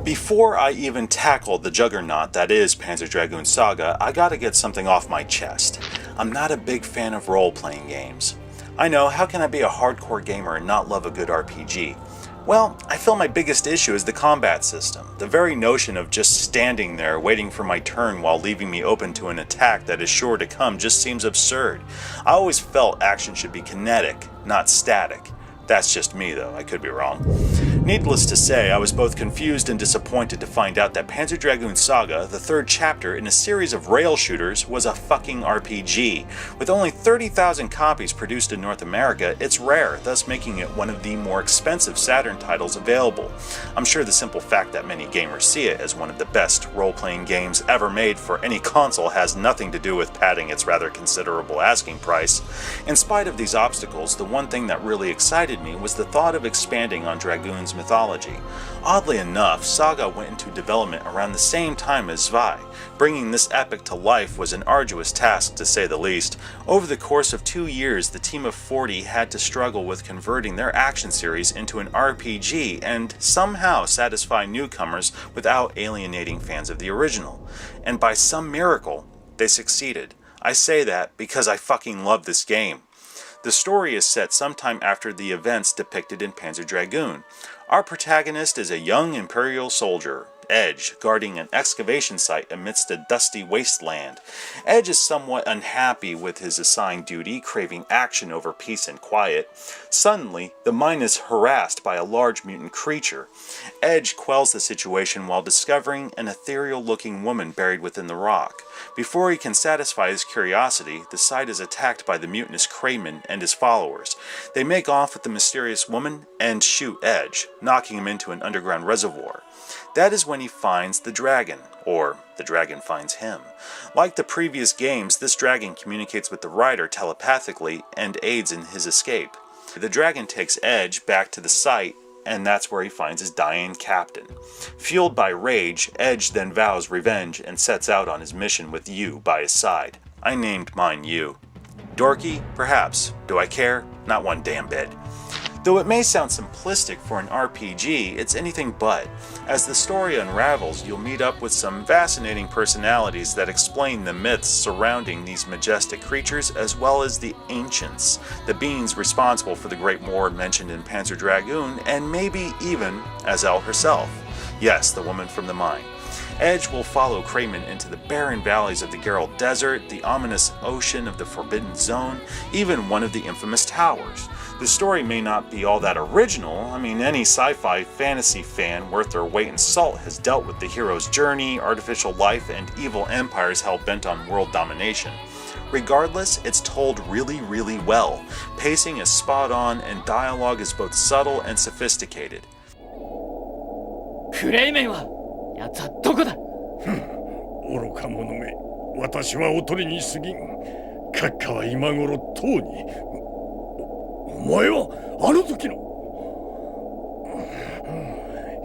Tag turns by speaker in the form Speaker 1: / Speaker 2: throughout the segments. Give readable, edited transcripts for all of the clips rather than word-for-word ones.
Speaker 1: Before I even tackle the juggernaut that is Panzer Dragoon Saga, I gotta get something off my chest. I'm not a big fan of role-playing games. I know, how can I be a hardcore gamer and not love a good RPG? Well, I feel my biggest issue is the combat system. The very notion of just standing there waiting for my turn while leaving me open to an attack that is sure to come just seems absurd. I always felt action should be kinetic, not static. That's just me though, I could be wrong. Needless to say, I was both confused and disappointed to find out that Panzer Dragoon Saga, the third chapter in a series of rail shooters, was a fucking RPG. With only 30,000 copies produced in North America, it's rare, thus making it one of the more expensive Saturn titles available. I'm sure the simple fact that many gamers see it as one of the best role-playing games ever made for any console has nothing to do with padding its rather considerable asking price. In spite of these obstacles, the one thing that really excited me was the thought of expanding on Dragoon's mythology. Oddly enough, Saga went into development around the same time as Zwei. Bringing this epic to life was an arduous task, to say the least. Over the course of 2 years, the team of 40 had to struggle with converting their action series into an RPG and somehow satisfy newcomers without alienating fans of the original. And by some miracle, they succeeded. I say that because I fucking love this game. The story is set sometime after the events depicted in Panzer Dragoon. Our protagonist is a young Imperial soldier, Edge, guarding an excavation site amidst a dusty wasteland. Edge is somewhat unhappy with his assigned duty, craving action over peace and quiet. Suddenly, the mine is harassed by a large mutant creature. Edge quells the situation while discovering an ethereal-looking woman buried within the rock. Before he can satisfy his curiosity, the site is attacked by the mutinous Kramen and his followers. They make off with the mysterious woman and shoot Edge, knocking him into an underground reservoir. That is when he finds the dragon, or the dragon finds him. Like the previous games, this dragon communicates with the rider telepathically and aids in his escape. The dragon takes Edge back to the site, and that's where he finds his dying captain. Fueled by rage, Edge then vows revenge and sets out on his mission with Yu by his side. I named mine Yu. Dorky? Perhaps. Do I care? Not one damn bit. Though it may sound simplistic for an RPG, it's anything but. As the story unravels, you'll meet up with some fascinating personalities that explain the myths surrounding these majestic creatures, as well as the Ancients, the beings responsible for the Great War mentioned in Panzer Dragoon, and maybe even Azelle herself. Yes, the woman from the mine. Edge will follow Kramen into the barren valleys of the Geralt Desert, the ominous ocean of the Forbidden Zone, even one of the infamous towers. The story may not be all that original. I mean, any sci-fi fantasy fan worth their weight in salt has dealt with the hero's journey, artificial life, and evil empires hell-bent on world domination. Regardless, it's told really, really well. Pacing is spot on, and dialogue is both subtle and sophisticated.
Speaker 2: クレイメンは奴はどこだ？
Speaker 3: 愚か者め、私はおとりに過ぎん。閣下は今頃とうに。お前はあの時の。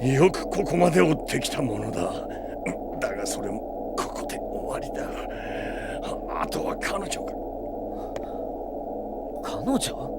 Speaker 3: よくここまで追ってきたものだ。だがそれもここで終わりだ。あとは彼女か。
Speaker 2: 彼女？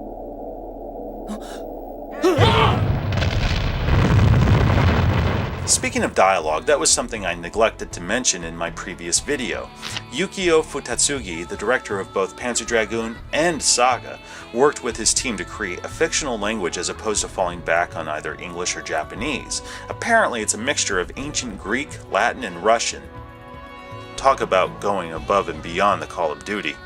Speaker 1: Speaking of dialogue, that was something I neglected to mention in my previous video. Yukio Futatsugi, the director of both Panzer Dragoon and Saga, worked with his team to create a fictional language as opposed to falling back on either English or Japanese. Apparently it's a mixture of ancient Greek, Latin, and Russian. Talk about going above and beyond the Call of Duty.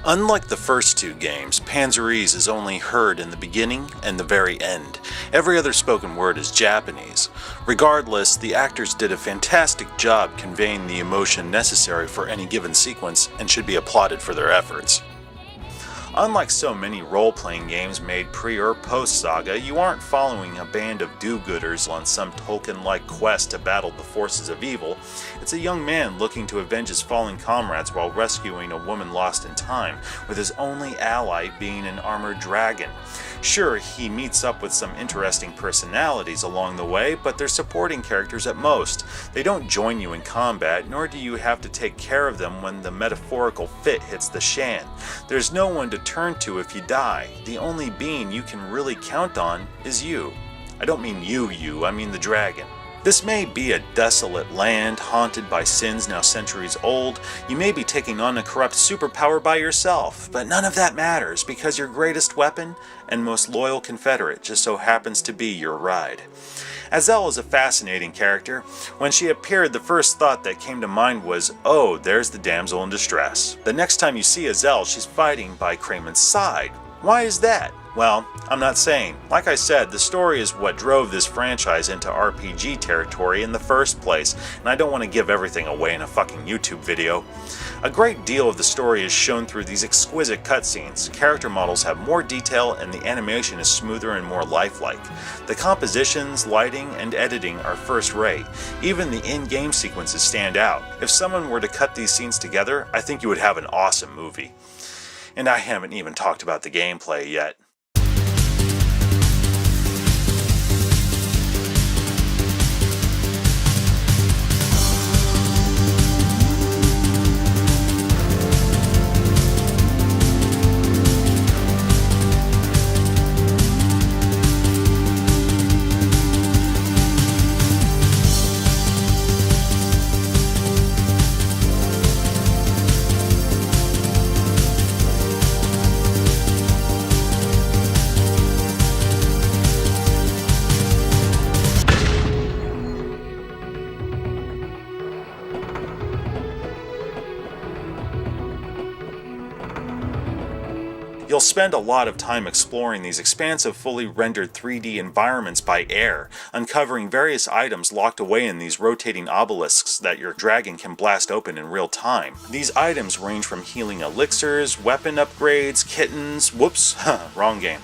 Speaker 1: Unlike the first two games, Panzerese is only heard in the beginning and the very end. Every other spoken word is Japanese. Regardless, the actors did a fantastic job conveying the emotion necessary for any given sequence and should be applauded for their efforts. Unlike so many role-playing games made pre or post-Saga, you aren't following a band of do-gooders on some Tolkien-like quest to battle the forces of evil. It's a young man looking to avenge his fallen comrades while rescuing a woman lost in time, with his only ally being an armored dragon. Sure, he meets up with some interesting personalities along the way, but they're supporting characters at most. They don't join you in combat, nor do you have to take care of them when the metaphorical fit hits the shan. There's no one to turn to if you die. The only being you can really count on is you. I don't mean you, I mean the dragon. This may be a desolate land haunted by sins now centuries old. You may be taking on a corrupt superpower by yourself, but none of that matters because your greatest weapon and most loyal confederate just so happens to be your ride. Azelle is a fascinating character. When she appeared, the first thought that came to mind was, oh, there's the damsel in distress. The next time you see Azelle, she's fighting by Kramen's side. Why is that? Well, I'm not saying. Like I said, the story is what drove this franchise into RPG territory in the first place, and I don't want to give everything away in a fucking YouTube video. A great deal of the story is shown through these exquisite cutscenes. Character models have more detail and the animation is smoother and more lifelike. The compositions, lighting, and editing are first rate. Even the in-game sequences stand out. If someone were to cut these scenes together, I think you would have an awesome movie. And I haven't even talked about the gameplay yet. You'll spend a lot of time exploring these expansive, fully rendered 3D environments by air, uncovering various items locked away in these rotating obelisks that your dragon can blast open in real time. These items range from healing elixirs, weapon upgrades, kittens, whoops, wrong game.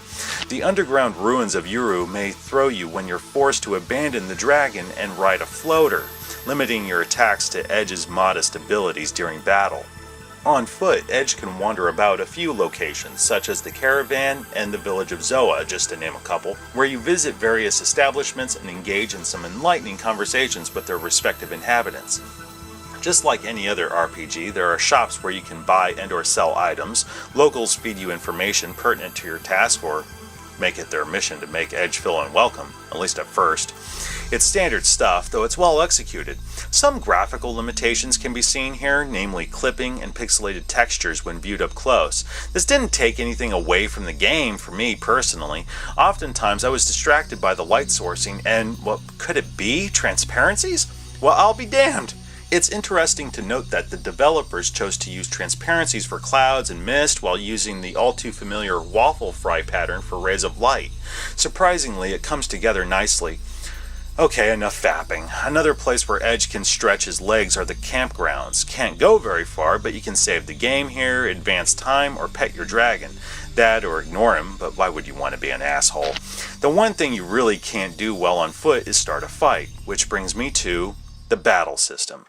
Speaker 1: The underground ruins of Uru may throw you when you're forced to abandon the dragon and ride a floater, limiting your attacks to Edge's modest abilities during battle. On foot, Edge can wander about a few locations, such as the Caravan and the village of Zoa, just to name a couple, where you visit various establishments and engage in some enlightening conversations with their respective inhabitants. Just like any other RPG, there are shops where you can buy and or sell items, locals feed you information pertinent to your task, or make it their mission to make Edge feel unwelcome, at least at first. It's standard stuff, though it's well executed. Some graphical limitations can be seen here, namely clipping and pixelated textures when viewed up close. This didn't take anything away from the game for me personally. Oftentimes I was distracted by the light sourcing and, what could it be? Transparencies? Well, I'll be damned. It's interesting to note that the developers chose to use transparencies for clouds and mist while using the all too familiar waffle fry pattern for rays of light. Surprisingly, it comes together nicely. Okay, enough fapping. Another place where Edge can stretch his legs are the campgrounds. Can't go very far, but you can save the game here, advance time, or pet your dragon. That or ignore him, but why would you want to be an asshole? The one thing you really can't do well on foot is start a fight, which brings me to the battle system.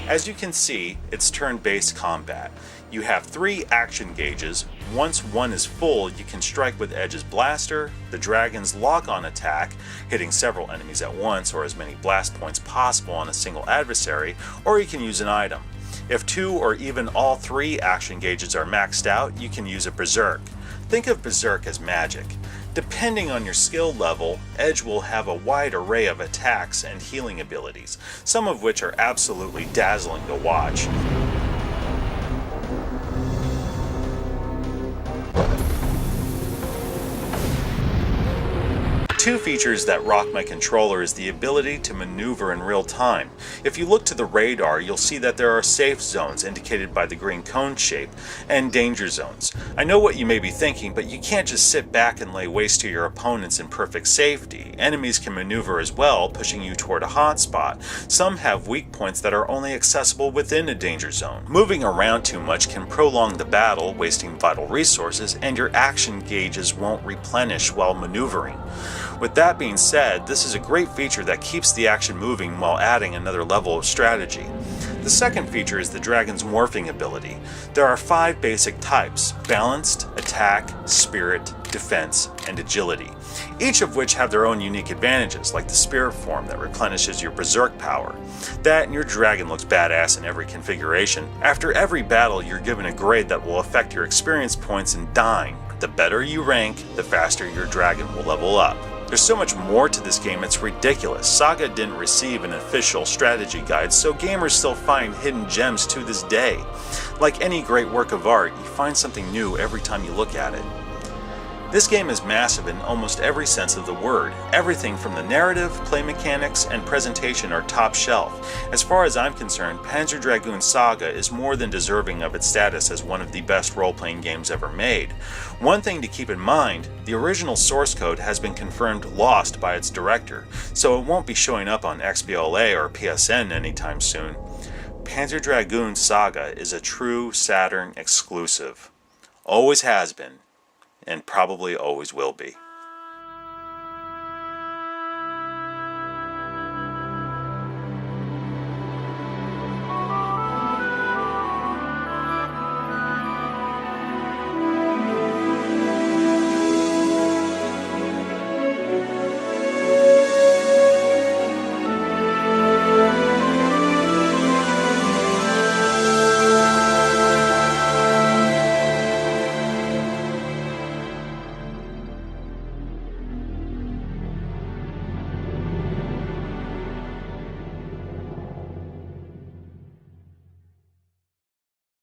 Speaker 1: As you can see, it's turn-based combat. You have 3 action gauges. Once one is full, you can strike with Edge's blaster, the dragon's lock-on attack, hitting several enemies at once or as many blast points possible on a single adversary, or you can use an item. If 2 or even all 3 action gauges are maxed out, you can use a berserk. Think of berserk as magic. Depending on your skill level, Edge will have a wide array of attacks and healing abilities, some of which are absolutely dazzling to watch. Two features that rock my controller is the ability to maneuver in real time. If you look to the radar, you'll see that there are safe zones indicated by the green cone shape, and danger zones. I know what you may be thinking, but you can't just sit back and lay waste to your opponents in perfect safety. Enemies can maneuver as well, pushing you toward a hotspot. Some have weak points that are only accessible within a danger zone. Moving around too much can prolong the battle, wasting vital resources, and your action gauges won't replenish while maneuvering. With that being said, this is a great feature that keeps the action moving while adding another level of strategy. The second feature is the dragon's morphing ability. There are 5 basic types: balanced, attack, spirit, defense, and agility, each of which have their own unique advantages, like the spirit form that replenishes your berserk power. That and your dragon looks badass in every configuration. After every battle, you're given a grade that will affect your experience points and dying. The better you rank, the faster your dragon will level up. There's so much more to this game, it's ridiculous. Saga didn't receive an official strategy guide, so gamers still find hidden gems to this day. Like any great work of art, you find something new every time you look at it. This game is massive in almost every sense of the word. Everything from the narrative, play mechanics, and presentation are top shelf. As far as I'm concerned, Panzer Dragoon Saga is more than deserving of its status as one of the best role-playing games ever made. One thing to keep in mind, the original source code has been confirmed lost by its director, so it won't be showing up on XBLA or PSN anytime soon. Panzer Dragoon Saga is a true Saturn exclusive. Always has been, and probably always will be.